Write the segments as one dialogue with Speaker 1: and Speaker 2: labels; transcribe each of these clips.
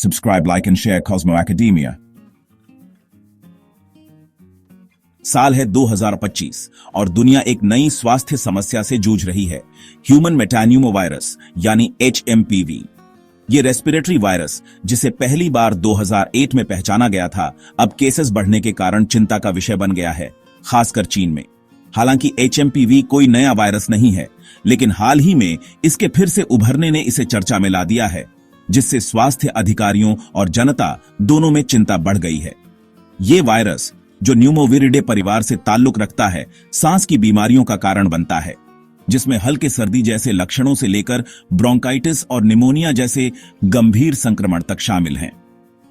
Speaker 1: Subscribe, like and share Cosmo Academia। साल है 2025 और दुनिया एक नई स्वास्थ्य समस्या से जूझ रही है, ह्यूमन मेटान्यूमो वायरस यानी HMPV। ये रेस्पिरेटरी वायरस जिसे पहली बार 2008 में पहचाना गया था, अब केसेस बढ़ने के कारण चिंता का विषय बन गया है, खासकर चीन में। हालांकि HMPV कोई नया वायरस नहीं है, लेकिन हाल ही में इसके फिर से उभरने ने इसे चर्चा में ला दिया है, जिससे स्वास्थ्य अधिकारियों और जनता दोनों में चिंता बढ़ गई है। ये वायरस, जो न्यूमोविरिडे परिवार से ताल्लुक रखता है, सांस की बीमारियों का कारण बनता है, जिसमें हल्के सर्दी जैसे लक्षणों से लेकर ब्रोंकाइटिस और निमोनिया जैसे गंभीर संक्रमण तक शामिल हैं।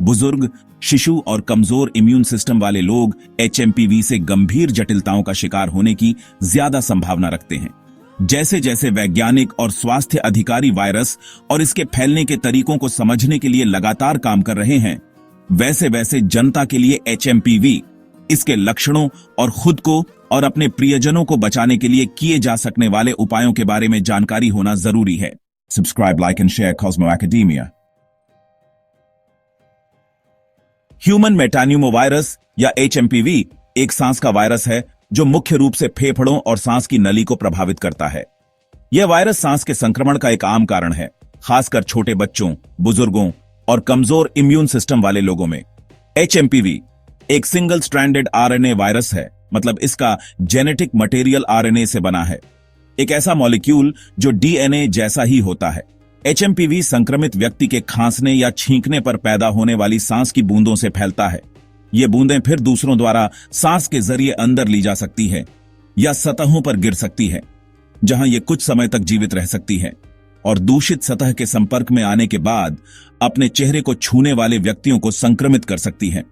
Speaker 1: बुजुर्ग, शिशु और कमजोर इम्यून सिस्टम वाले लोग HMPV से गंभीर जटिलताओं का शिकार होने की ज्यादा संभावना रखते हैं। जैसे जैसे वैज्ञानिक और स्वास्थ्य अधिकारी वायरस और इसके फैलने के तरीकों को समझने के लिए लगातार काम कर रहे हैं, वैसे वैसे जनता के लिए HMPV, इसके लक्षणों और खुद को और अपने प्रियजनों को बचाने के लिए किए जा सकने वाले उपायों के बारे में जानकारी होना जरूरी है। Subscribe, like and share Cosmo Academia. Human metapneumo virus या HMPV एक सांस का वायरस है जो मुख्य रूप से फेफड़ों और सांस की नली को प्रभावित करता है। यह वायरस सांस के संक्रमण का एक आम कारण है, खासकर छोटे बच्चों, बुजुर्गों और कमजोर इम्यून सिस्टम वाले लोगों में। HMPV एक सिंगल स्ट्रैंडेड RNA वायरस है, मतलब इसका जेनेटिक मटेरियल RNA से बना है, एक ऐसा मॉलिक्यूल जो DNA जैसा ही होता है। HMPV संक्रमित व्यक्ति के खांसने या छींकने पर पैदा होने वाली सांस की बूंदों से फैलता है। ये बूंदें फिर दूसरों द्वारा सांस के जरिए अंदर ली जा सकती है या सतहों पर गिर सकती है, जहां ये कुछ समय तक जीवित रह सकती है और दूषित सतह के संपर्क में आने के बाद अपने चेहरे को छूने वाले व्यक्तियों को संक्रमित कर सकती है।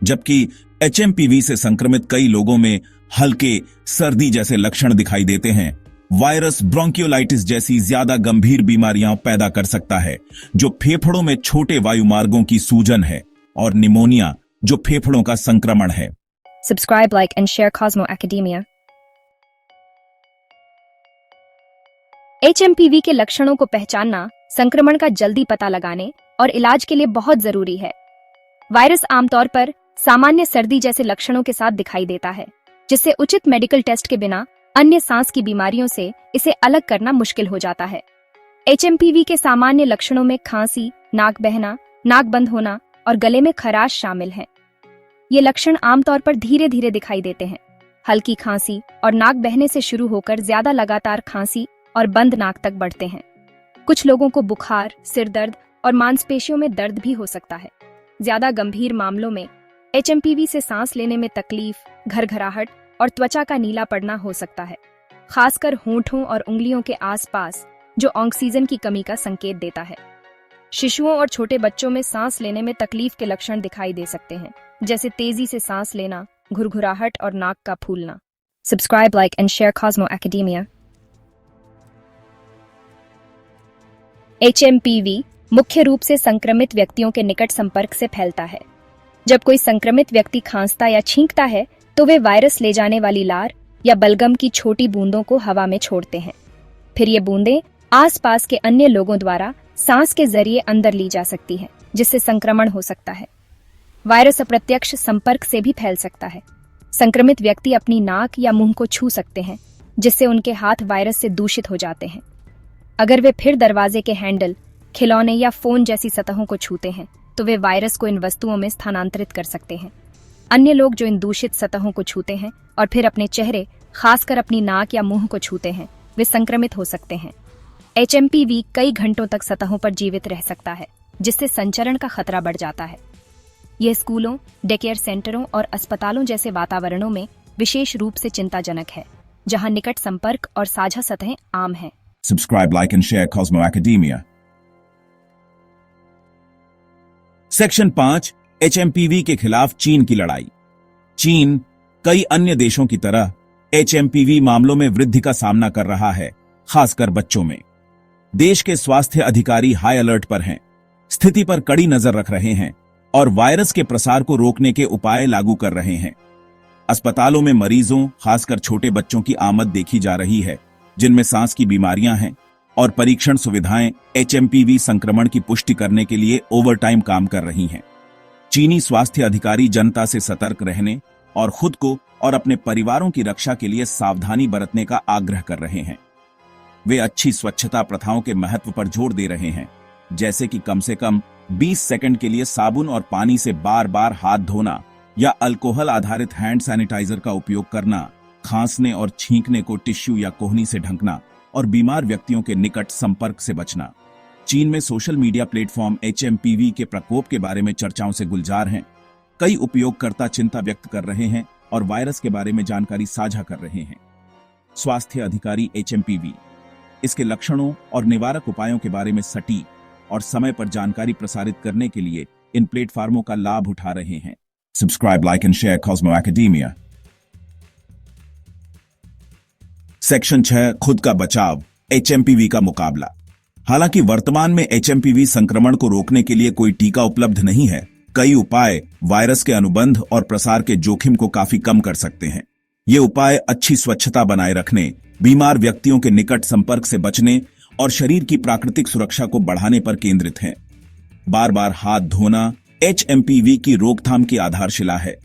Speaker 1: जबकि HMPV से संक्रमित कई लोगों में हल्के सर्दी जैसे लक्षण दिखाई देते हैं। वायरस ब्रोंकियोलाइटिस जैसी ज्यादा गंभीर बीमारियां पैदा कर सकता है, जो फेफड़ों में छोटे वायुमार्गों की सूजन है, और निमोनिया, जो फेफड़ों का संक्रमण है।
Speaker 2: Subscribe, like and share Cosmo Academia। HMPV के लक्षणों को पहचानना संक्रमण का जल्दी पता लगाने और इलाज के लिए बहुत जरूरी है। वायरस आमतौर पर सामान्य सर्दी जैसे लक्षणों के साथ दिखाई देता है, जिससे उचित मेडिकल टेस्ट के बिना अन्य सांस की बीमारियों से इसे अलग करना मुश्किल हो जाता है। HMPV के सामान्य लक्षणों में खांसी, नाक बहना, नाक बंद होना और गले में खराश शामिल हैं। ये लक्षण आमतौर पर धीरे धीरे दिखाई देते हैं। हल्की खांसी और नाक बहने से शुरू होकर ज्यादा लगातार खांसी और बंद नाक तक बढ़ते हैं। कुछ लोगों को बुखार, सिर दर्द और मांसपेशियों में दर्द भी हो सकता है। ज्यादा गंभीर मामलों में HMPV से सांस लेने में तकलीफ, घरघराहट और त्वचा का नीला पड़ना हो सकता है, खासकर होंठों और उंगलियों के आसपास, जो ऑक्सीजन की कमी का संकेत देता है। शिशुओं और छोटे बच्चों में सांस लेने में तकलीफ के लक्षण दिखाई दे सकते हैं, जैसे तेजी से सांस लेना, घुरघुराहट और नाक का फूलना। Subscribe, like and share Cosmo Academia। HMPV मुख्य रूप से संक्रमित व्यक्तियों के निकट संपर्क से फैलता है। जब कोई संक्रमित व्यक्ति खांसता या छींकता है, तो वे वायरस ले जाने वाली लार या बलगम की छोटी बूंदों को हवा में छोड़ते हैं। फिर ये बूंदें आसपास के अन्य लोगों द्वारा सांस के जरिए अंदर ली जा सकती है, जिससे संक्रमण हो सकता है। वायरस अप्रत्यक्ष संपर्क से भी फैल सकता है। संक्रमित व्यक्ति अपनी नाक या मुंह को छू सकते हैं, जिससे उनके हाथ वायरस से दूषित हो जाते हैं। अगर वे फिर दरवाजे के हैंडल, खिलौने या फोन जैसी सतहों को छूते हैं, तो वे वायरस को इन वस्तुओं में स्थानांतरित कर सकते हैं। अन्य लोग जो इन दूषित सतहों को छूते हैं और फिर अपने चेहरे, खासकर अपनी नाक या मुंह को छूते हैं, वे संक्रमित हो सकते हैं। HMPV कई घंटों तक सतहों पर जीवित रह सकता है, जिससे संचरण का खतरा बढ़ जाता है। यह स्कूलों, डेकेयर सेंटरों और अस्पतालों जैसे वातावरणों में विशेष रूप से चिंताजनक है, जहां निकट संपर्क और साझा सतहें आम हैं।
Speaker 1: Subscribe, like and share Cosmo Academia। Section 5, HMPV के खिलाफ चीन की लड़ाई। चीन कई अन्य देशों की तरह HMPV मामलों में वृद्धि का सामना कर रहा है, खासकर बच्चों में। देश के स्वास्थ्य अधिकारी हाई अलर्ट पर हैं, स्थिति पर कड़ी नजर रख रहे हैं और वायरस के प्रसार को रोकने के उपाय लागू कर रहे हैं। अस्पतालों में मरीजों, खासकर छोटे बच्चों की आमद देखी जा रही है, जिनमें सांस की बीमारियां हैं, और परीक्षण सुविधाएं एचएमपीवी संक्रमण की पुष्टि करने के लिए ओवरटाइम काम कर रही हैं। चीनी स्वास्थ्य अधिकारी जनता से सतर्क रहने और खुद को और अपने परिवारों की रक्षा के लिए सावधानी बरतने का आग्रह कर रहे हैं। वे अच्छी स्वच्छता प्रथाओं के महत्व पर जोर दे रहे हैं, जैसे कि कम से कम 20 सेकंड के लिए साबुन और पानी से बार बार हाथ धोना या अल्कोहल आधारित हैंड सैनिटाइजर का उपयोग करना, खांसने और छींकने को टिश्यू या कोहनी से ढकना और बीमार व्यक्तियों के निकट संपर्क से बचना। चीन में सोशल मीडिया प्लेटफॉर्म एचएमपीवी के प्रकोप के बारे में चर्चाओं से गुलजार हैं। कई उपयोगकर्ता चिंता व्यक्त कर रहे हैं और वायरस के बारे में जानकारी साझा कर रहे हैं। स्वास्थ्य अधिकारी एचएमपीवी, इसके लक्षणों और निवारक उपायों के बारे में सटीक और समय पर जानकारी प्रसारित करने के लिए इन प्लेटफॉर्मों का लाभ उठा रहे हैं। Subscribe, like and share Cosmo academia. Section 6, खुद का बचाव, एचएमपीवी का मुकाबला। हालांकि वर्तमान में एचएमपीवी संक्रमण को रोकने के लिए कोई टीका उपलब्ध नहीं है, कई उपाय वायरस के अनुबंध और प्रसार के जोखिम को काफी कम कर सकते हैं। ये उपाय अच्छी स्वच्छता बनाए रखने, बीमार व्यक्तियों के निकट संपर्क से बचने और शरीर की प्राकृतिक सुरक्षा को बढ़ाने पर केंद्रित हैं। बार बार हाथ धोना एचएमपीवी की रोकथाम की आधारशिला है।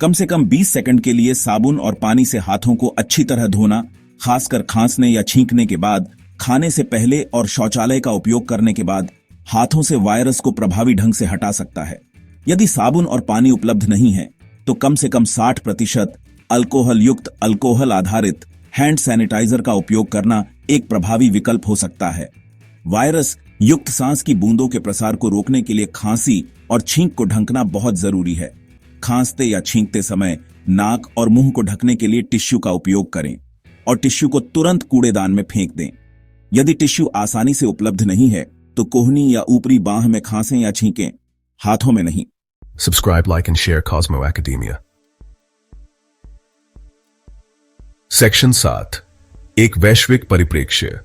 Speaker 1: कम से कम 20 सेकंड के लिए साबुन और पानी से हाथों को अच्छी तरह धोना, खासकर खांसने या छींकने के बाद, खाने से पहले और शौचालय का उपयोग करने के बाद हाथों से वायरस को प्रभावी ढंग से हटा सकता है। यदि साबुन और पानी उपलब्ध नहीं है तो कम से कम 60% अल्कोहल युक्त अल्कोहल आधारित हैंड सैनिटाइजर का उपयोग करना एक प्रभावी विकल्प हो सकता है। वायरस युक्त सांस की बूंदों के प्रसार को रोकने के लिए खांसी और छींक को ढकना बहुत जरूरी है। खांसते या छींकते समय नाक और मुंह को ढकने के लिए टिश्यू का उपयोग करें और टिश्यू को तुरंत कूड़ेदान में फेंक दें। यदि टिश्यू आसानी से उपलब्ध नहीं है तो कोहनी या ऊपरी बांह में खांसें या छींकें, हाथों में नहीं।
Speaker 3: Subscribe, like and share Cosmo Academia. Section 7, एक वैश्विक परिप्रेक्ष्य,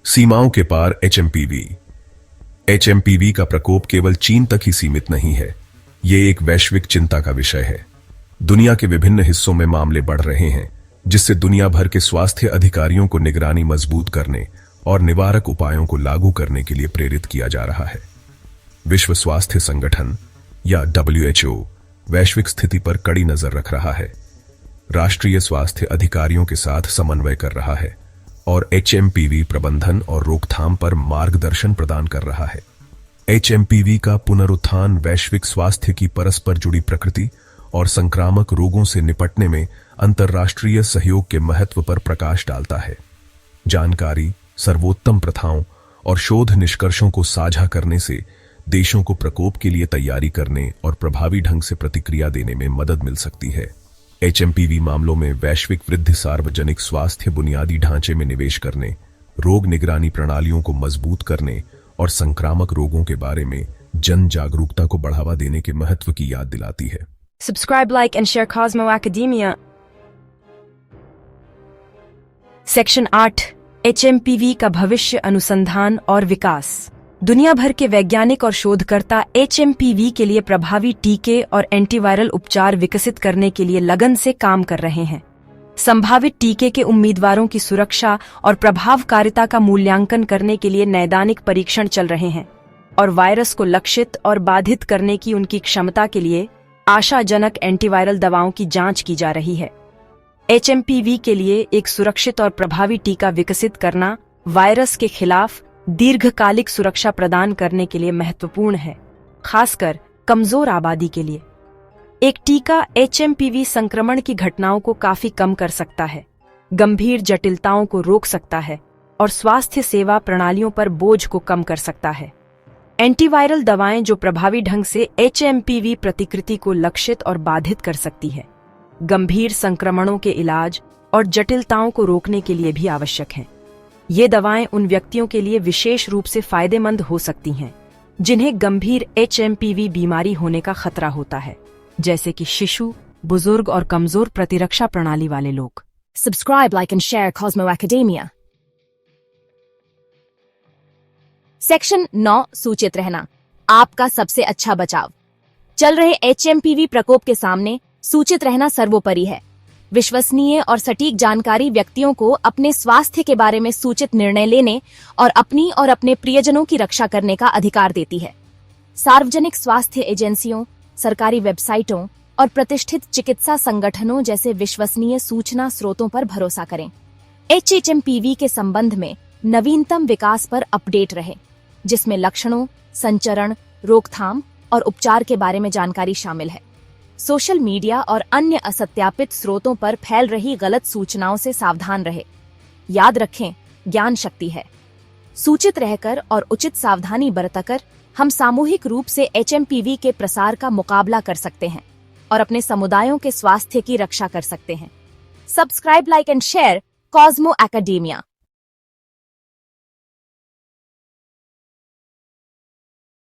Speaker 3: सीमाओं के पार एचएमपीवी। एचएमपीवी का प्रकोप केवल चीन तक ही सीमित नहीं है, ये एक वैश्विक चिंता का विषय है। दुनिया के विभिन्न हिस्सों में मामले बढ़ रहे हैं, जिससे दुनिया भर के स्वास्थ्य अधिकारियों को निगरानी मजबूत करने और निवारक उपायों को लागू करने के लिए प्रेरित किया जा रहा है। विश्व स्वास्थ्य संगठन या WHO वैश्विक स्थिति पर कड़ी नजर रख रहा है, राष्ट्रीय स्वास्थ्य अधिकारियों के साथ समन्वय कर रहा है और एचएमपीवी प्रबंधन और रोकथाम पर मार्गदर्शन प्रदान कर रहा है। एचएमपीवी का पुनरुत्थान वैश्विक स्वास्थ्य की परस्पर जुड़ी प्रकृति और संक्रामक रोगों से निपटने में अंतर्राष्ट्रीय सहयोग के महत्व पर प्रकाश डालता है। जानकारी, सर्वोत्तम प्रथाओं और शोध निष्कर्षों को साझा करने से देशों को प्रकोप के लिए तैयारी करने और प्रभावी ढंग से प्रतिक्रिया देने में मदद मिल सकती है। एचएमपीवी मामलों में वैश्विक वृद्धि सार्वजनिक स्वास्थ्य बुनियादी ढांचे में निवेश करने, रोग निगरानी प्रणालियों को मजबूत करने और संक्रामक रोगों के बारे में जन जागरूकता को बढ़ावा देने के महत्व की याद दिलाती है।
Speaker 4: Subscribe, like and share Cosmo Academia. Section 8, HMPV का भविष्य, अनुसंधान और विकास। दुनिया भर के वैज्ञानिक और शोधकर्ता एचएमपीवी के लिए प्रभावी टीके और एंटीवायरल उपचार विकसित करने के लिए लगन से काम कर रहे हैं। संभावित टीके के उम्मीदवारों की सुरक्षा और प्रभावकारिता का मूल्यांकन करने के लिए नैदानिक परीक्षण चल रहे हैं और वायरस को लक्षित और बाधित करने की उनकी क्षमता के लिए आशाजनक एंटीवायरल दवाओं की जांच की जा रही है। एचएमपीवी के लिए एक सुरक्षित और प्रभावी टीका विकसित करना वायरस के खिलाफ दीर्घकालिक सुरक्षा प्रदान करने के लिए महत्वपूर्ण है, खासकर कमजोर आबादी के लिए। एक टीका एचएमपीवी संक्रमण की घटनाओं को काफी कम कर सकता है, गंभीर जटिलताओं को रोक सकता है और स्वास्थ्य सेवा प्रणालियों पर बोझ को कम कर सकता है। एंटीवायरल दवाएं जो प्रभावी ढंग से एचएमपीवी प्रतिकृति को लक्षित और बाधित कर सकती है, गंभीर संक्रमणों के इलाज और जटिलताओं को रोकने के लिए भी आवश्यक हैं। ये दवाएं उन व्यक्तियों के लिए विशेष रूप से फायदेमंद हो सकती हैं जिन्हें गंभीर एचएमपीवी बीमारी होने का खतरा होता है, जैसे कि शिशु, बुजुर्ग और कमजोर प्रतिरक्षा प्रणाली वाले लोग।
Speaker 2: Subscribe, like and share Cosmo Academia. Section 9, सूचित रहना, आपका सबसे अच्छा बचाव। चल रहे एचएमपीवी प्रकोप के सामने सूचित रहना सर्वोपरि है।
Speaker 5: विश्वसनीय और सटीक जानकारी व्यक्तियों को अपने स्वास्थ्य के बारे में सूचित निर्णय लेने और अपनी और अपने प्रियजनों की रक्षा करने का अधिकार देती है। सार्वजनिक स्वास्थ्य एजेंसियों, सरकारी वेबसाइटों और प्रतिष्ठित चिकित्सा संगठनों जैसे विश्वसनीय सूचना स्रोतों पर भरोसा करें। HMPV के संबंध में नवीनतम विकास पर अपडेट रहे, जिसमें लक्षणों, संचरण, रोकथाम और उपचार के बारे में जानकारी शामिल है। सोशल मीडिया और अन्य असत्यापित स्रोतों पर फैल रही गलत सूचनाओं से सावधान रहे। याद रखें, ज्ञान शक्ति है। सूचित रहकर और उचित सावधानी बरतकर हम सामूहिक रूप से HMPV के प्रसार का मुकाबला कर सकते हैं और अपने समुदायों के स्वास्थ्य की रक्षा कर सकते हैं। Subscribe, like and share Cosmo academia.